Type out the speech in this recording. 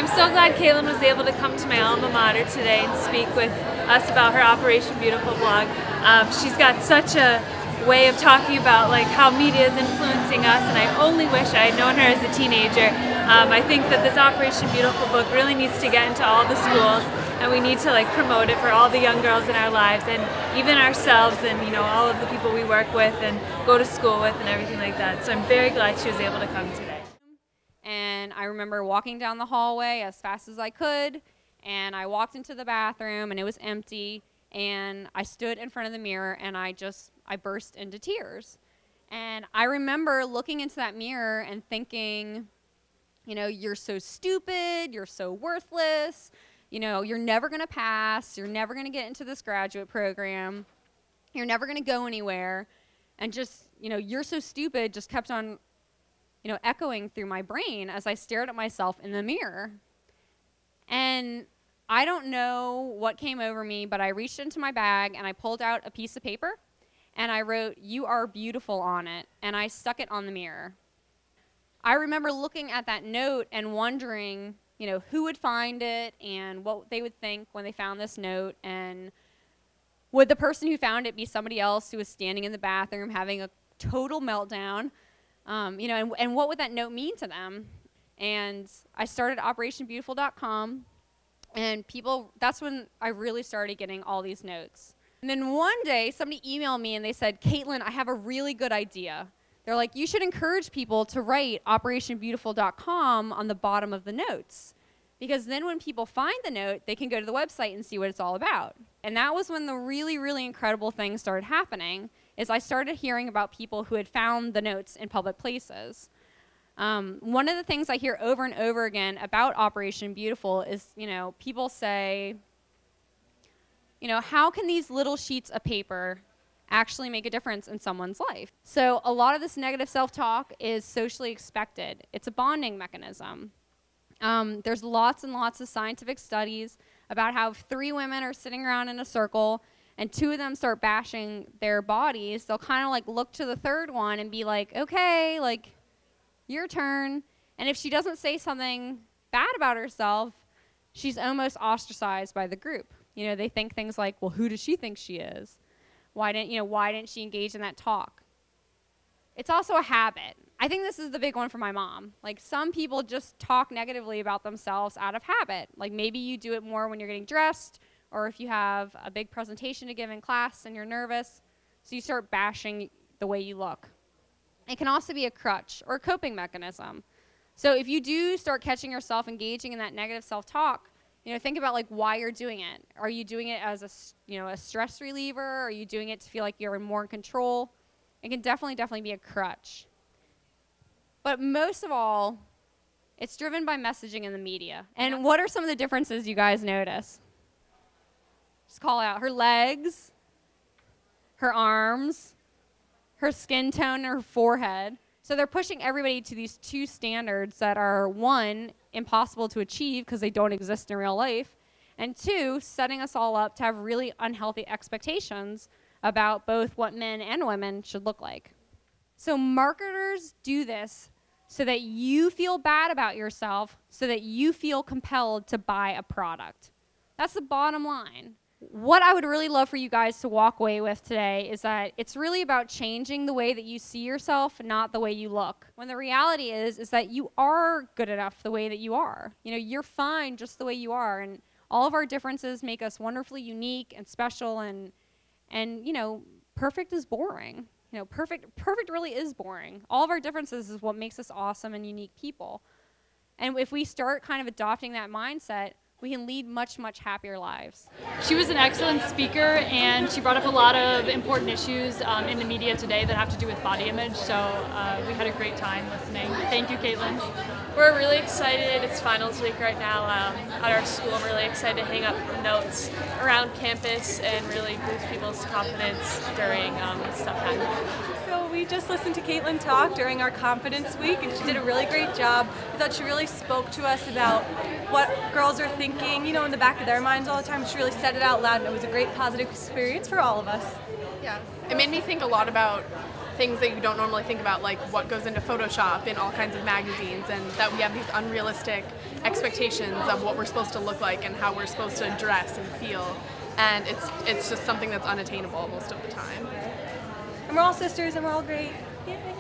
I'm so glad Caitlin was able to come to my alma mater today and speak with us about her Operation Beautiful blog. She's got such a way of talking about like how media is influencing us, and I only wish I had known her as a teenager. I think that this Operation Beautiful book really needs to get into all the schools, and we need to like promote it for all the young girls in our lives, and even ourselves, and all of the people we work with and go to school with and everything like that. So I'm very glad she was able to come today. And I remember walking down the hallway as fast as I could, and I walked into the bathroom and it was empty, and I stood in front of the mirror and I burst into tears. And I remember looking into that mirror and thinking, you're so stupid, you're so worthless, you're never going to pass, you're never going to get into this graduate program, you're never going to go anywhere. And just, you're so stupid just kept on, echoing through my brain as I stared at myself in the mirror. And I don't know what came over me, but I reached into my bag and I pulled out a piece of paper and I wrote, "You are beautiful" on it, and I stuck it on the mirror. I remember looking at that note and wondering, who would find it and what they would think when they found this note, and would the person who found it be somebody else who was standing in the bathroom having a total meltdown, and what would that note mean to them? And I started OperationBeautiful.com, and that's when I really started getting all these notes. And then one day, somebody emailed me and they said, "Caitlin, I have a really good idea." They're like, "You should encourage people to write OperationBeautiful.com on the bottom of the notes, because then when people find the note, they can go to the website and see what it's all about." And that was when the really, really incredible things started happening, is I started hearing about people who had found the notes in public places. One of the things I hear over and over again about Operation Beautiful is, people say, how can these little sheets of paper actually make a difference in someone's life? So a lot of this negative self-talk is socially expected. It's a bonding mechanism. There's lots and lots of scientific studies about how if 3 women are sitting around in a circle and 2 of them start bashing their bodies, they'll kind of like look to the third one and be like, "Okay, like, your turn." And if she doesn't say something bad about herself, she's almost ostracized by the group. They think things like, "Well, who does she think she is? Why didn't she engage in that talk?" It's also a habit. I think this is the big one for my mom. Like, some people just talk negatively about themselves out of habit. Like, maybe you do it more when you're getting dressed, or if you have a big presentation to give in class and you're nervous, so you start bashing the way you look. It can also be a crutch or a coping mechanism. So if you do start catching yourself engaging in that negative self-talk, think about like why you're doing it. Are you doing it as a stress reliever? Are you doing it to feel like you're more in control? It can definitely be a crutch. But most of all, it's driven by messaging in the media. And what are some of the differences you guys notice? Just call out her legs, her arms, her skin tone, her forehead. So they're pushing everybody to these 2 standards that are, 1, impossible to achieve because they don't exist in real life, and 2, setting us all up to have really unhealthy expectations about both what men and women should look like. So marketers do this so that you feel bad about yourself, so that you feel compelled to buy a product. That's the bottom line. What I would really love for you guys to walk away with today is that it's really about changing the way that you see yourself, not the way you look. When the reality is that you are good enough the way that you are. You're fine just the way you are, and all of our differences make us wonderfully unique and special, and perfect is boring. Perfect really is boring. All of our differences is what makes us awesome and unique people. And if we start kind of adopting that mindset, we can lead much, much happier lives. She was an excellent speaker, and she brought up a lot of important issues in the media today that have to do with body image, so we had a great time listening. Thank you, Caitlin. We're really excited. It's finals week right now at our school. I'm really excited to hang up notes around campus and really boost people's confidence during this tough time. So we just listened to Caitlin talk during our confidence week, and she did a really great job. I thought she really spoke to us about what girls are thinking, in the back of their minds all the time. She really said it out loud, and it was a great positive experience for all of us. Yeah, it made me think a lot about things that you don't normally think about, like what goes into Photoshop in all kinds of magazines, and that we have these unrealistic expectations of what we're supposed to look like and how we're supposed to dress and feel, and it's just something that's unattainable most of the time. And we're all sisters and we're all great. Yay.